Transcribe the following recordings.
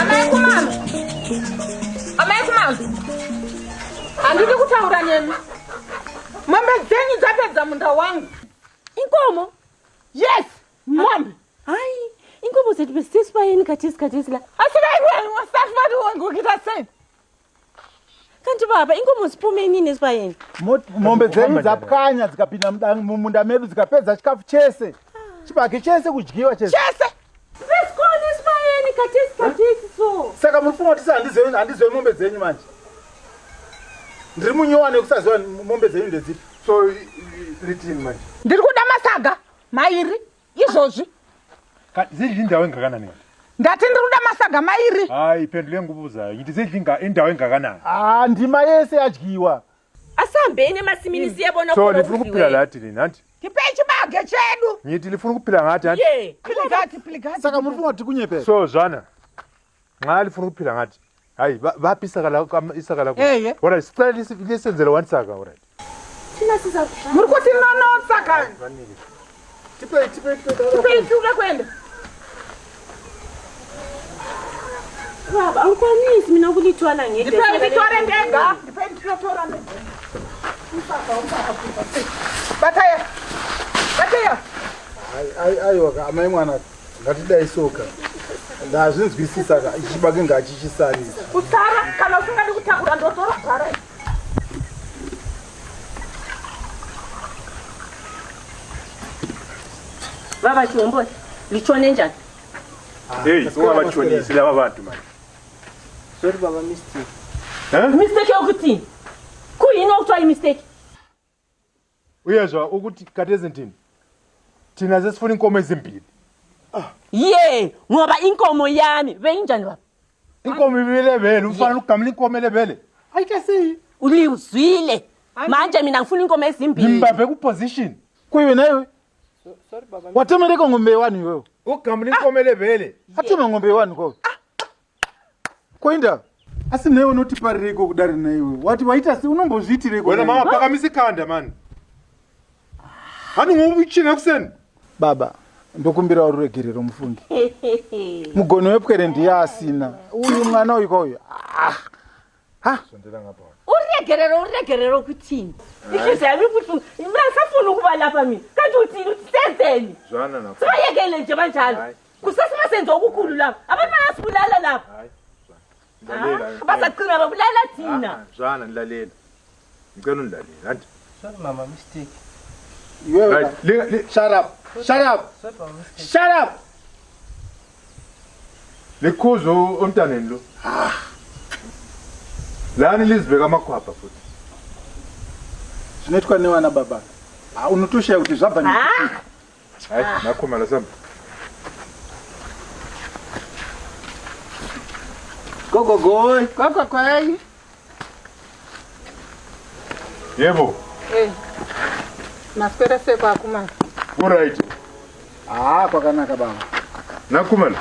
Amai kumama. Andidi kutaura nemi. Mombe dzenyu dzapedza munda wangu. Inkomo? Yes, mombe. Hayi, inkomo zethu besisipayeni khathesi la. Asikayiweni wasafumati wangu kita sei. Kanti baba, inkomo siphume nini esipayeni? Mombe dzenyu dzapkanya dzikapinda mumunda medu dzikapedza chikafu chese. Chibage chese kudyiwa chese. Chese. Besikoni esipayeni khathesi so. Saka mufunga kuti handizwe mombe dzenyu manje. Ndiri munyowane kusaziva mombe dzenyu ndedzipi. So litini manje? Ndiri kuda masaga mairi izvozvi. Zidli indawo engakanani? Ndati ndiri kuda masaga mairi. Hayi, iphendule ngubuza. Yithi zidli indawo engakanani? Ndima yese yadyiwa. Asihambeni emasimini siyabona So lifuna ukuphila lathi nini hanti? Tipe chibage chedu. Ngithi lifuna ukuphila ngathi hanti? Ye. Piligati. Saka mufunga kuti kunyepesa. So zwana. Nxa lifuna ukuphila ngathi. Hayi, baphi isaka lakho? Eye. Ora sicela lisenzele one saka, alright. Thina siza. Muri kuti no saka. Tipe. Tipe ihlule kwenda. Baba, angikwanisi mina ukulithwala ngeke. Tipe ngithware ndenga. Tipe ngithwara ndenga. Bataya. Aiwa amai mwana ngatidai soka. Ndazvinzwisisa chibage ngachichisarisa. Kutsara kana usingadi kutakura ndotora tsara. Baba Chombo, lichone njani? Hey, ungabachonisi laba bantu manje. Sorry baba mistake. Mistake yokuthi. Kuyini okuthiwa imistake? Uyezwa ukuthi khathesi ndini? Thina sesifuna inkomo ezimbili. Ye, ngoba inkomo yami beyinjani baba? Inkomo ibelebele, ufana ukugamula inkomo elebele. Ayikasi. Uliwuzwile. Manje mina ngifuna inkomo ezimbili. Ngimbabe ku position. Kuyiwe nawe. Sorry baba. Watemeleka ngombe wani wewe. Ukugamula inkomo elebele. Atema ngombe wani ko. Koinda. Asinewe noti parireko kudari naiwe. Wati waita si unombozviitireko. Wena mama phakamisa ikhanda man. Hani ngobuchina kuseni. Baba, ndokumbira uregerero mufungi. Mugono wepwere ndiye asina. Uyu mwana uyu koyo. Sondela ngapha. Uregerero kuthini? Ikhize yami kubuhlungu. Mina ngisafuna ukuba lapha mina. Kanti uthini usenzeni? Zwana nakho. Sibayekele nje banjalo. Kusasa senze okukhulu lapha. Abantu bayasibulala lapha. Hayi. Lalela. Basaqina babulala thina. Zwana nilalela. Ngicela unilalela. Hanti. Sorry mama, mistake. Right. Shut up. Shut up. Likhuzo umntaneni lo. Lani lizibeka amakhwapha futhi. Zvinoitwa newana baba. Unotoshaya kuti zvabva ne. Hayi, nakhomala samba. Gogogoy. Yebo. Maswera sekwa kumana. Alright. Kwakanaka baba. Nakhomala.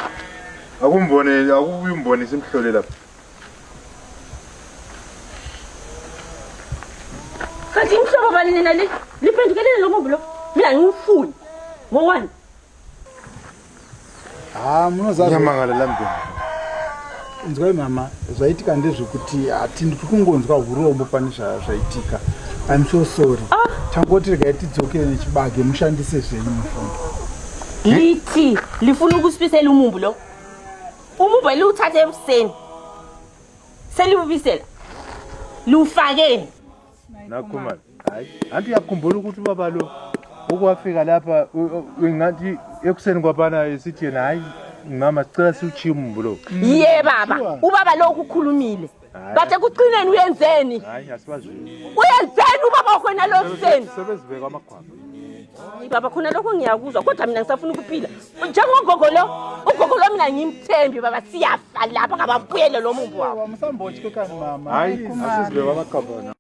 Akuyimbone simhlole lapha. Kanti imhlobo bani nina le? Liphendukele lo mobulo. Mina ngifuni. Ngowani? Munozazi. Nyamangala lambe. Nzwa mama, zvaitika ndezvekuti atindi tikungonzwa urombo pane zvaitika. I'm so sorry. Tangoti regai tidzokere nechibage mushandise zvenyu mufungi. Lithi lifuna ukusifisela umumbu lo. Umumbu liwuthathe ebuseni. Selibubisela. Lufakeni. Nakhomala. Hayi, anti yakukhumbula ukuthi ubaba lo okwafika lapha ngathi ekuseni kwabana esithi yena hayi ngama sicela siuchiye umumbu lo. Ye baba, ubaba lo ukukhulumile. Kade kuqineni uyenzeni? Hayi, asibazwe. Uyenzeni ubaba khona lo buseni? Sebezibeka amakhwapha. Baba khona lokho ngiyakuzwa kodwa mina ngisafuna ukuphila. Njengogogo lo mina ngimthembi baba siyafa lapha ngababuyele lo mumbu wabo. Msambochi kekani mama. Hayi, asizibeka amakhwapha.